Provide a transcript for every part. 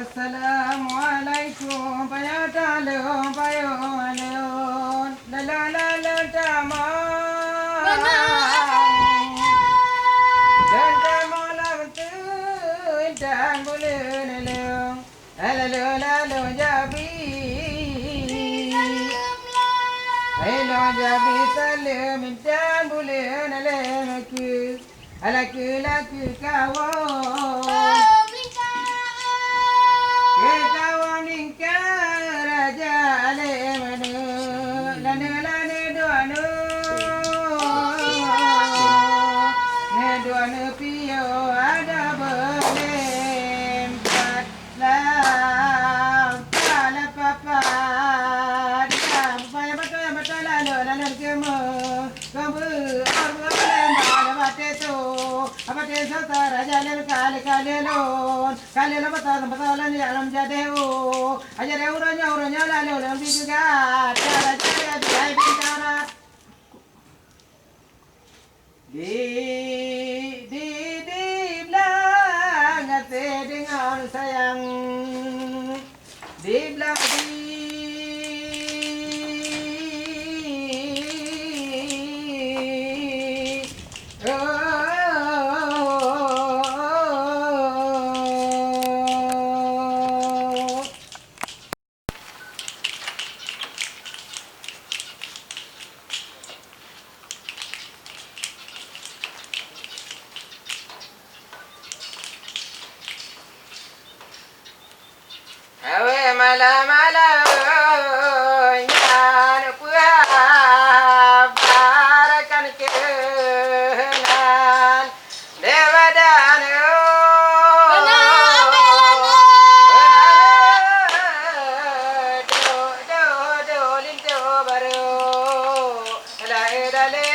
Assalamualaikum payatalon payolon la la la la tamang dan tamalang tu dan bulan long alalo lalo jabi hello jabi salam dan bulan alaku alaku laku kawan kawan ingkar raja alemanu lana lana duanu ne duanu pio ada berlempat lam pala papa dikam paya betul lalu lalu kemo kamu arba lembah bate tu apa desa raja lel kali kali lon kali la betul betul ni alam jadeu aja uranya lalu lalu juga cara cara dia bicara di belang hati dengan sayang di belang awe malam nyan puah barakan kenan dewadan do linto baru dale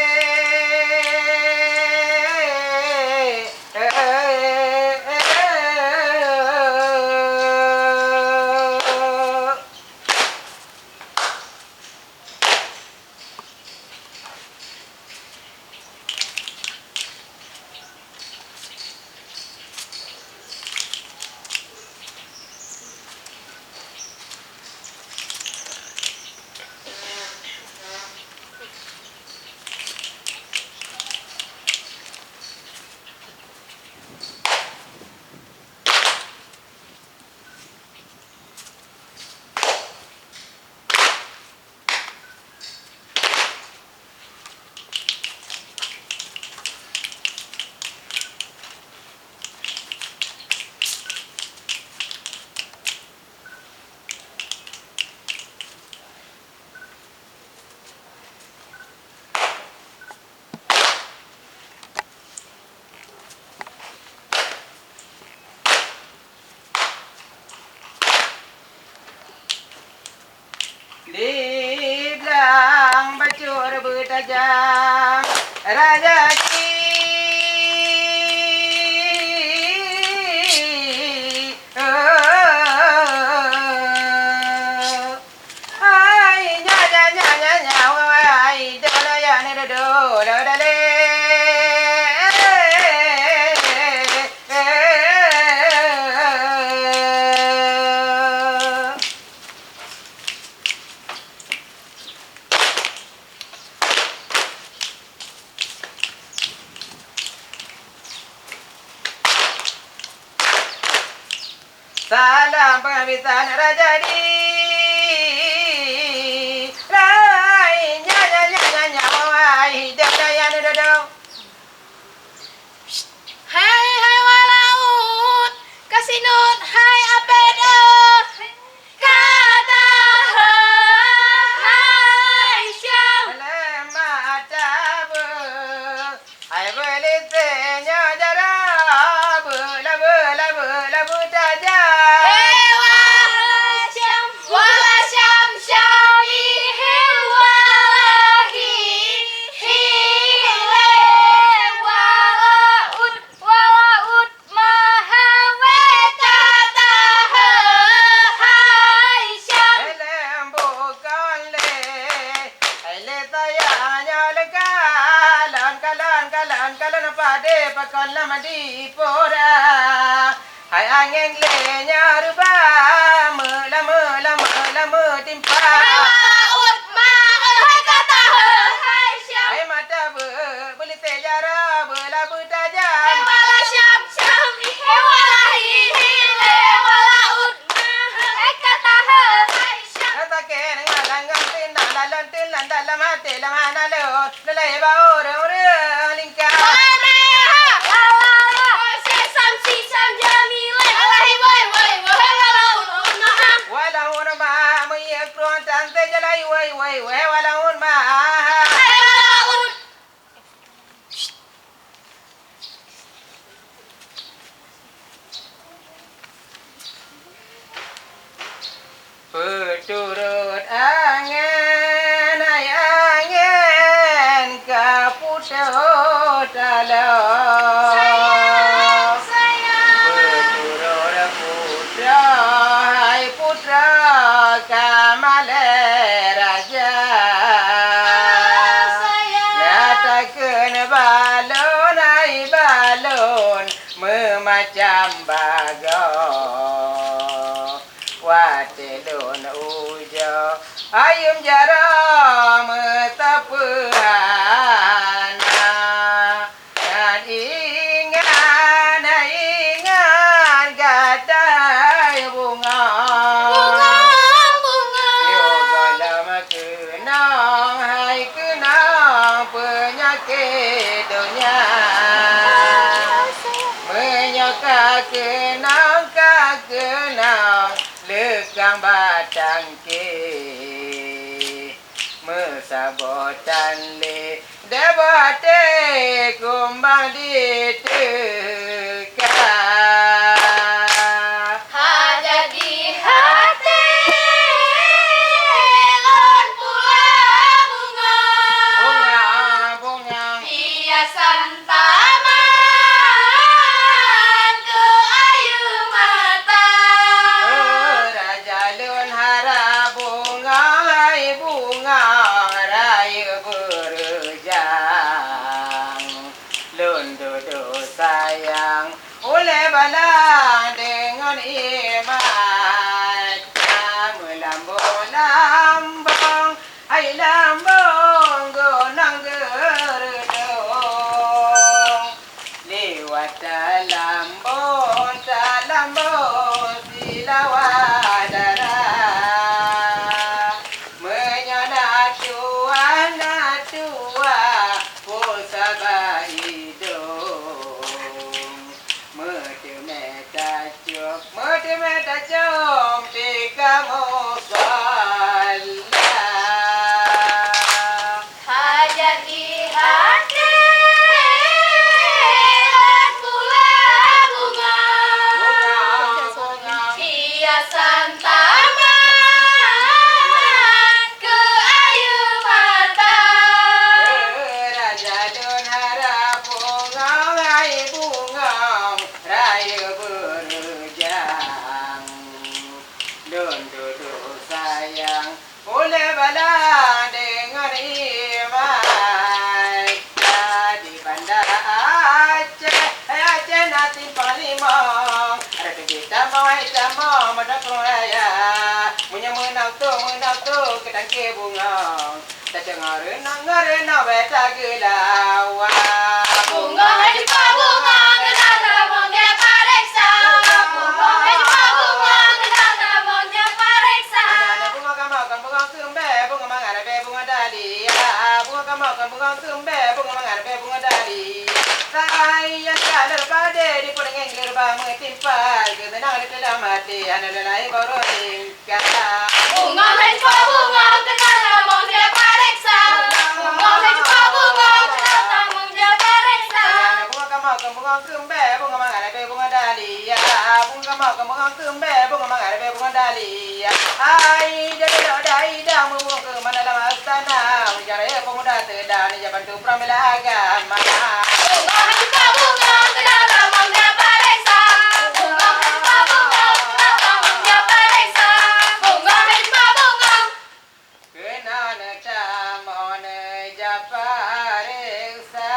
di belang bacur bertajam raja ki ai nya ai dala ya ne do dale salam penghabisan raja di rai nya ai dada ya ne do Hai walaut kasinut hai apeda kata hai syam lemah tabu ai boleh tanya jarab labu taja wala syam syami walahi hile walaut mahawe kata hai syam lembu kale le tayanya lekalan kalan pade pakal madi pora Hai angin lenya rubah lama timpa. Hai walaud ma hai kata hai syam. Hai mata boleh tejara belabu Hai tajam. wala syam syam. Hai wala hile walaud ma hai kata hai syam. Kata kena langgang tin dalam tin dalam hati lamana lo lelai ba orang lingkar. Walaun ma meyekron tante jalai wai walaun ma. Peturut angin ay angin kapusot alam. Peturut putra ay putra kamale raja. Nyatakan balon ay balon memacam bagong. Watelun ujo ayum jaram tapana dan ingan gadai bunga yoga lama kenang hai kenang penyakit dunia menyokak kenang lekang batang ke mesabotan le debate kumbang diteka Hajat di hati lon pula bunga hiasan taman ke ayu mata. raja lun harap bunga raya berjang lun duduk sayang oleh balang dengan imat melambung ai lambung gonang geredong lewat lambung silawadara menyanak tua pusaba hidung meta cum pikamu salah. Hajat di hati lon pula Bunga hiasan taman ke ayu mata. raja lun harap bunga raya berjang lun duduk sayang oleh balang dengan imat di bandar Aceh nanti palimang ada kita mau pada raya punya menau tu kedang ke bunga tak dengar renang beta gelawa Bunga jumpa bunga kenal namanya pareksa. Bunga jumpa bunga kenal namanya pareksa. bunga kamakan bunga kembe bunga mangar be bunga dahlia bunga kamakan bunga kembe bunga mangar be bunga dahlia sayang kalar pade di pedeng lerba metimpal ke tenang di dalam hati analai boronika Bunga jumpa bunga kenal namanya pareksa. Bunga jumpa bunga kenal namanya pareksa. bunga kamakan bunga kembe bunga mangar be bunga dahlia bunga kamakan bunga kembe bunga mangar be bunga dahlia ai dai dah bunga ke mana dalam astana ujar pemuda tedan jaban tu pramila agama Bunga jumpa bunga kenal namanya pareksa. Bunga jumpa bunga kenal namanya pareksa. Bunga jumpa bunga. kenana tamone japareksa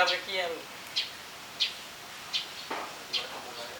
teki yang